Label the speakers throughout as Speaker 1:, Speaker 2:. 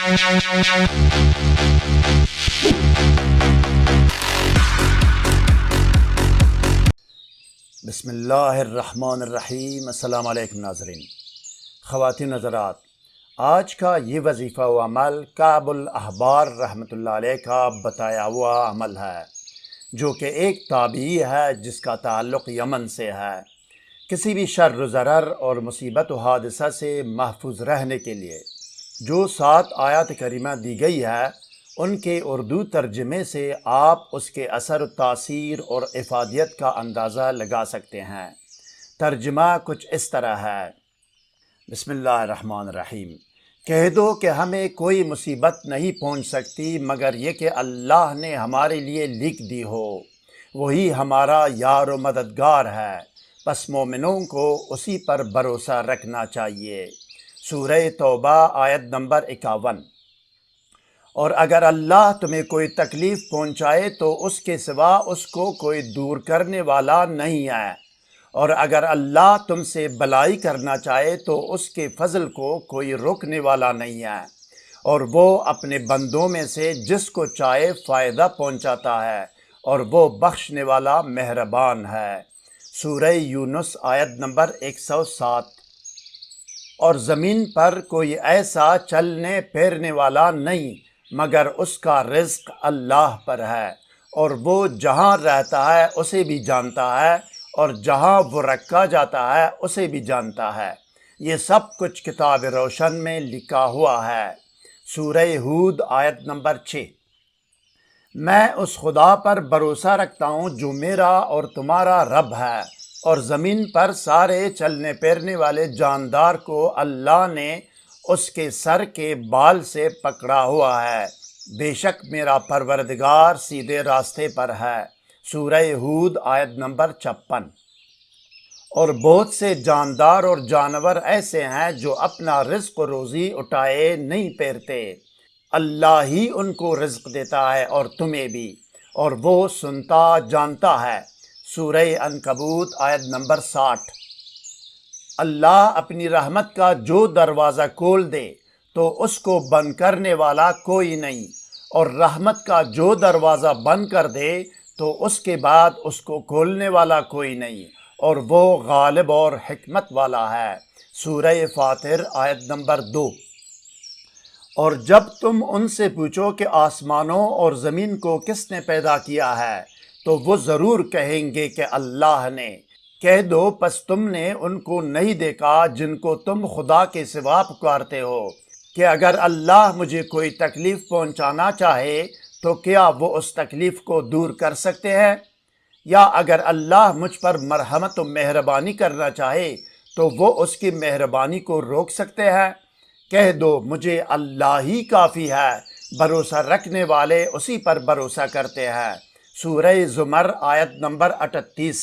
Speaker 1: بسم اللہ الرحمن الرحیم۔ السلام علیکم ناظرین، خواتین حضرات، آج کا یہ وظیفہ و عمل کعب الاحبار رحمۃ اللہ علیہ کا بتایا ہوا عمل ہے، جو کہ ایک تابعی ہے جس کا تعلق یمن سے ہے۔ کسی بھی شر و ضرر اور مصیبت و حادثہ سے محفوظ رہنے کے لیے جو 7 آیات کریمہ دی گئی ہے، ان کے اردو ترجمے سے آپ اس کے اثر و تاثیر اور افادیت کا اندازہ لگا سکتے ہیں۔ ترجمہ کچھ اس طرح ہے: بسم اللہ الرحمن الرحیم۔ کہہ دو کہ ہمیں کوئی مصیبت نہیں پہنچ سکتی مگر یہ کہ اللہ نے ہمارے لیے لکھ دی ہو، وہی ہمارا یار و مددگار ہے، پس مومنوں کو اسی پر بھروسہ رکھنا چاہیے۔ سورہ توبہ آیت نمبر 51۔ اور اگر اللہ تمہیں کوئی تکلیف پہنچائے تو اس کے سوا اس کو کوئی دور کرنے والا نہیں ہے، اور اگر اللہ تم سے بلائی کرنا چاہے تو اس کے فضل کو کوئی روکنے والا نہیں ہے، اور وہ اپنے بندوں میں سے جس کو چاہے فائدہ پہنچاتا ہے، اور وہ بخشنے والا مہربان ہے۔ سورہ یونس آیت نمبر 107۔ اور زمین پر کوئی ایسا چلنے پھرنے والا نہیں مگر اس کا رزق اللہ پر ہے، اور وہ جہاں رہتا ہے اسے بھی جانتا ہے، اور جہاں وہ رکھا جاتا ہے اسے بھی جانتا ہے۔ یہ سب کچھ کتاب روشن میں لکھا ہوا ہے۔ سورہ ہود آیت نمبر 6۔ میں اس خدا پر بھروسہ رکھتا ہوں جو میرا اور تمہارا رب ہے، اور زمین پر سارے چلنے پھرنے والے جاندار کو اللہ نے اس کے سر کے بال سے پکڑا ہوا ہے، بے شک میرا پروردگار سیدھے راستے پر ہے۔ سورہ ہود آیت نمبر 56۔ اور بہت سے جاندار اور جانور ایسے ہیں جو اپنا رزق و روزی اٹھائے نہیں پھرتے، اللہ ہی ان کو رزق دیتا ہے اور تمہیں بھی، اور وہ سنتا جانتا ہے۔ سورہ عنکبوت آیت نمبر 60۔ اللہ اپنی رحمت کا جو دروازہ کھول دے تو اس کو بند کرنے والا کوئی نہیں، اور رحمت کا جو دروازہ بند کر دے تو اس کے بعد اس کو کھولنے والا کوئی نہیں، اور وہ غالب اور حکمت والا ہے۔ سورہ فاطر آیت نمبر 2۔ اور جب تم ان سے پوچھو کہ آسمانوں اور زمین کو کس نے پیدا کیا ہے تو وہ ضرور کہیں گے کہ اللہ نے۔ کہہ دو پس تم نے ان کو نہیں دیکھا جن کو تم خدا کے سوا پکارتے ہو، کہ اگر اللہ مجھے کوئی تکلیف پہنچانا چاہے تو کیا وہ اس تکلیف کو دور کر سکتے ہیں؟ یا اگر اللہ مجھ پر مرحمت و مہربانی کرنا چاہے تو وہ اس کی مہربانی کو روک سکتے ہیں؟ کہہ دو مجھے اللہ ہی کافی ہے، بھروسہ رکھنے والے اسی پر بھروسہ کرتے ہیں۔ سورہ زمر آیت نمبر 38۔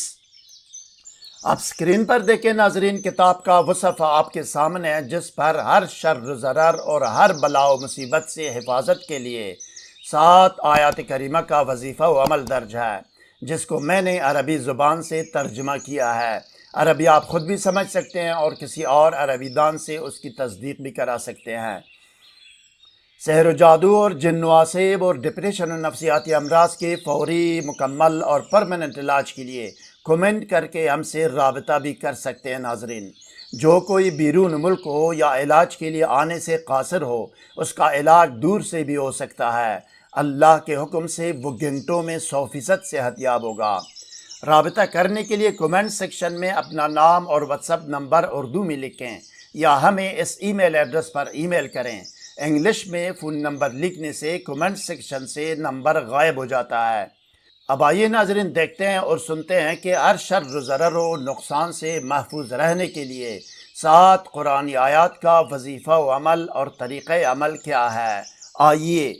Speaker 1: آپ اسکرین پر دیکھیں ناظرین، کتاب کا وہ صفحہ آپ کے سامنے ہے جس پر ہر شر و ضرر اور ہر بلا و مصیبت سے حفاظت کے لیے 7 آیات کریمہ کا وظیفہ و عمل درج ہے، جس کو میں نے عربی زبان سے ترجمہ کیا ہے۔ عربی آپ خود بھی سمجھ سکتے ہیں اور کسی اور عربی دان سے اس کی تصدیق بھی کرا سکتے ہیں۔ سحر و جادو اور جن و عصیب اور ڈپریشن و نفسیاتی امراض کے فوری، مکمل اور پرماننٹ علاج کے لیے کمنٹ کر کے ہم سے رابطہ بھی کر سکتے ہیں۔ ناظرین، جو کوئی بیرون ملک ہو یا علاج کے لیے آنے سے قاصر ہو، اس کا علاج دور سے بھی ہو سکتا ہے۔ اللہ کے حکم سے وہ گھنٹوں میں 100% صحت یاب ہوگا۔ رابطہ کرنے کے لیے کمنٹ سیکشن میں اپنا نام اور واٹس ایپ نمبر اردو میں لکھیں، یا ہمیں اس ای میل ایڈریس پر ای میل کریں۔ انگلش میں فون نمبر لکھنے سے کمنٹ سیکشن سے نمبر غائب ہو جاتا ہے۔ اب آئیے ناظرین، دیکھتے ہیں اور سنتے ہیں کہ ہر شر و ضرر و نقصان سے محفوظ رہنے کے لیے 7 قرآنی آیات کا وظیفہ و عمل اور طریقہ عمل کیا ہے۔ آئیے۔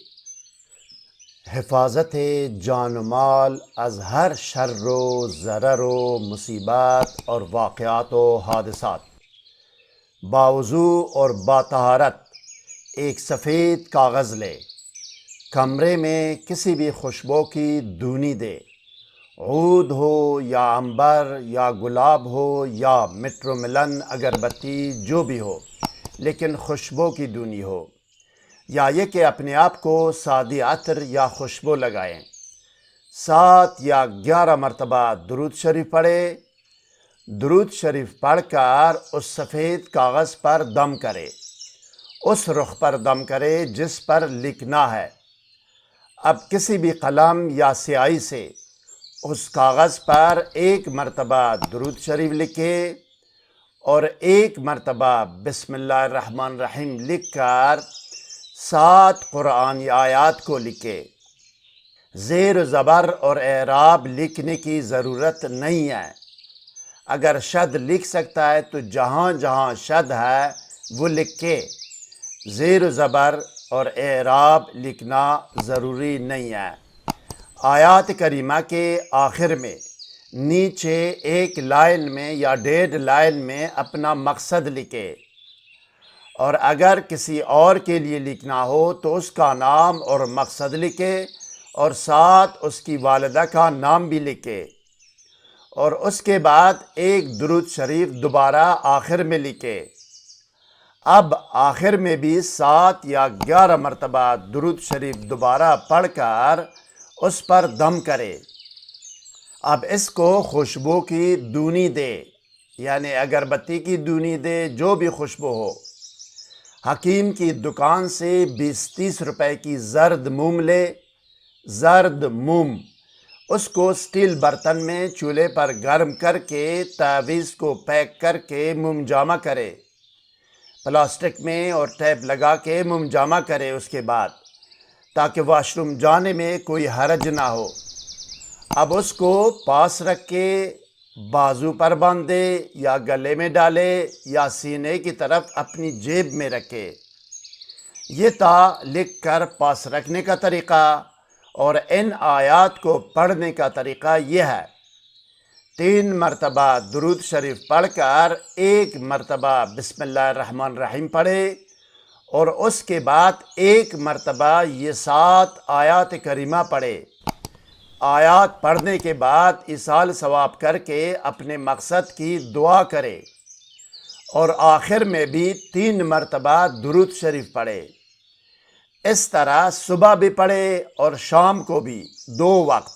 Speaker 1: حفاظت جان و مال از ہر شر و ضرر و مصیبت اور واقعات و حادثات۔ باوضو اور باطہارت ایک سفید کاغذ لے، کمرے میں کسی بھی خوشبو کی دونی دے، عود ہو یا عنبر یا گلاب ہو یا مٹروملن اگربتی، جو بھی ہو لیکن خوشبو کی دونی ہو۔ یا یہ کہ اپنے آپ کو سادی عطر یا خوشبو لگائیں۔ 7 یا 11 مرتبہ درود شریف پڑھے۔ درود شریف پڑھ کر اس سفید کاغذ پر دم کرے، اس رخ پر دم کرے جس پر لکھنا ہے۔ اب کسی بھی قلم یا سیاہی سے اس کاغذ پر 1 مرتبہ درود شریف لکھے اور 1 مرتبہ بسم اللہ الرحمن الرحیم لکھ کر 7 قرآنی آیات کو لکھے۔ زیر و زبر اور اعراب لکھنے کی ضرورت نہیں ہے۔ اگر شد لکھ سکتا ہے تو جہاں جہاں شد ہے وہ لکھے، زیر و زبر اور اعراب لکھنا ضروری نہیں ہے۔ آیات کریمہ کے آخر میں نیچے 1 لائن میں یا 1.5 لائن میں اپنا مقصد لکھے، اور اگر کسی اور کے لیے لکھنا ہو تو اس کا نام اور مقصد لکھے اور ساتھ اس کی والدہ کا نام بھی لکھے، اور اس کے بعد 1 درود شریف دوبارہ آخر میں لکھے۔ اب آخر میں بھی 7 یا 11 مرتبہ درود شریف دوبارہ پڑھ کر اس پر دم کرے۔ اب اس کو خوشبو کی دونی دے، یعنی اگربتی کی دونی دے، جو بھی خوشبو ہو۔ حکیم کی دکان سے 20-30 روپے کی زرد موم لے، زرد موم، اس کو اسٹیل برتن میں چولہے پر گرم کر کے تعویذ کو پیک کر کے موم جامع کرے، پلاسٹک میں، اور ٹیپ لگا کے موم جامع کرے اس کے بعد، تاکہ واش روم جانے میں کوئی حرج نہ ہو۔ اب اس کو پاس رکھ کے بازو پر باندھے یا گلے میں ڈالے یا سینے کی طرف اپنی جیب میں رکھے۔ یہ تھا لکھ کر پاس رکھنے کا طریقہ، اور ان آیات کو پڑھنے کا طریقہ یہ ہے۔ 3 مرتبہ درود شریف پڑھ کر 1 مرتبہ بسم اللہ الرحمن الرحیم پڑھے، اور اس کے بعد 1 مرتبہ یہ 7 آیات کریمہ پڑھے۔ آیات پڑھنے کے بعد ایصال ثواب کر کے اپنے مقصد کی دعا کرے، اور آخر میں بھی 3 مرتبہ درود شریف پڑھے۔ اس طرح صبح بھی پڑھے اور شام کو بھی، 2 وقت،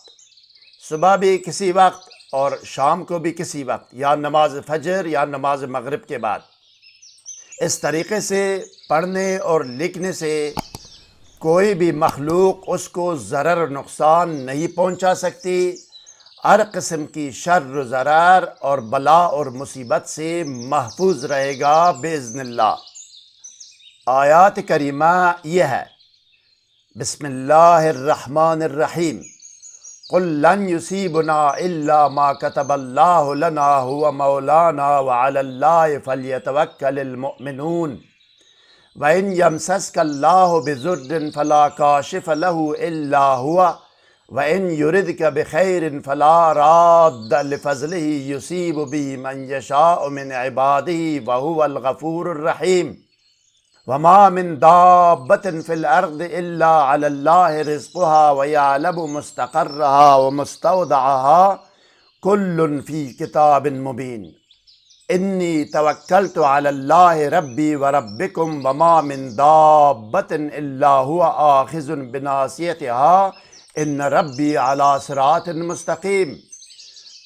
Speaker 1: صبح بھی کسی وقت اور شام کو بھی کسی وقت، یا نماز فجر یا نماز مغرب کے بعد۔ اس طریقے سے پڑھنے اور لکھنے سے کوئی بھی مخلوق اس کو ضرر و نقصان نہیں پہنچا سکتی۔ ہر قسم کی شر و ضرر اور بلا اور مصیبت سے محفوظ رہے گا باذن اللہ۔ آیات کریمہ یہ ہے: بسم اللہ الرحمن الرحیم، قل لن یصیبنا الا ما كتب اللہ لنا هو مولانا وعلی اللہ فلیتوکل المؤمنون، وَإِنْ يَمْسَسْكَ اللَّهُ بِضُرٍّ فَلَا كَاشِفَ لَهُ إِلَّا هُوَ وَإِنْ يُرِدْكَ بِخَيْرٍ فَلَا رَادَّ لِفَضْلِهِ يُصِيبُ بِهِ مَنْ يَشَاءُ مِنْ عِبَادِهِ وَهُوَ الْغَفُورُ الرَّحِيمُ وَمَا مِنْ دَابَّةٍ فِي الْأَرْضِ إِلَّا عَلَى اللَّهِ رِزْقُهَا وَيَعْلَمُ مُسْتَقَرَّهَا وَمُسْتَوْدَعَهَا كُلٌّ فِي كِتَابٍ مُبِينٍ۔ انی توکلت علی اللہ ربی وربکم وما من دابۃ الا هو آخذ بناصیتها ان ربی علی صراط مستقیم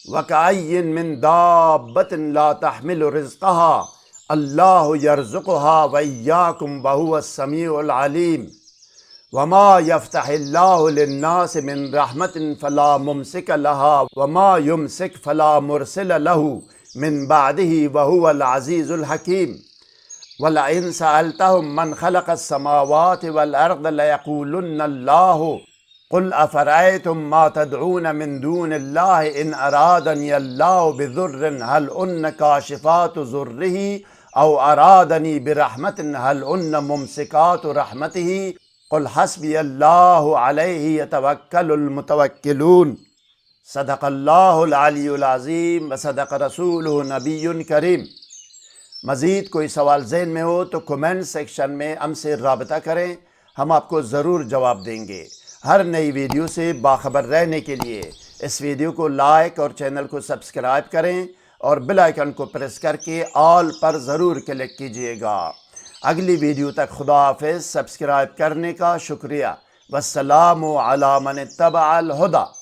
Speaker 1: وکأی من دابۃ لا تحمل رزقها اللہ یرزقها وإیاکم وهو السمیع العلیم وما یفتح اللہ للناس من رحمۃ فلا ممسک لها وما یمسک فلا مرسل له من بعده وهو العزیز الحکیم وَلَئِن سَأَلْتَهُم مَّنْ خَلَقَ السَّمَاوَاتِ وَالْأَرْضَ لَيَقُولُنَّ اللَّهُ قُلْ أَفَرَأَيْتُم مَّا تَدْعُونَ مِن دُونِ اللَّهِ إِنْ أَرَادَنِيَ اللَّهُ بِضُرٍّ هَلْ هُنَّ كَاشِفَاتُ ضُرِّهِ أَوْ أَرَادَنِي بِرَحْمَةٍ هَلْ هُنَّ مُمْسِكَاتُ رَحْمَتِهِ قُلْ حَسْبِيَ اللَّهُ عَلَيْهِ يَتَوَكَّلُ الْمُتَوَكِّلُونَ۔ صدق اللہ العلی العظیم وصدق رسولہ نبی کریم۔ مزید کوئی سوال ذہن میں ہو تو کومنٹ سیکشن میں ہم سے رابطہ کریں، ہم آپ کو ضرور جواب دیں گے۔ ہر نئی ویڈیو سے باخبر رہنے کے لیے اس ویڈیو کو لائک اور چینل کو سبسکرائب کریں، اور بیل آئیکن کو پریس کر کے آل پر ضرور کلک کیجئے گا۔ اگلی ویڈیو تک خدا حافظ، سبسکرائب کرنے کا شکریہ۔ والسلام علی من اتبع الہدی۔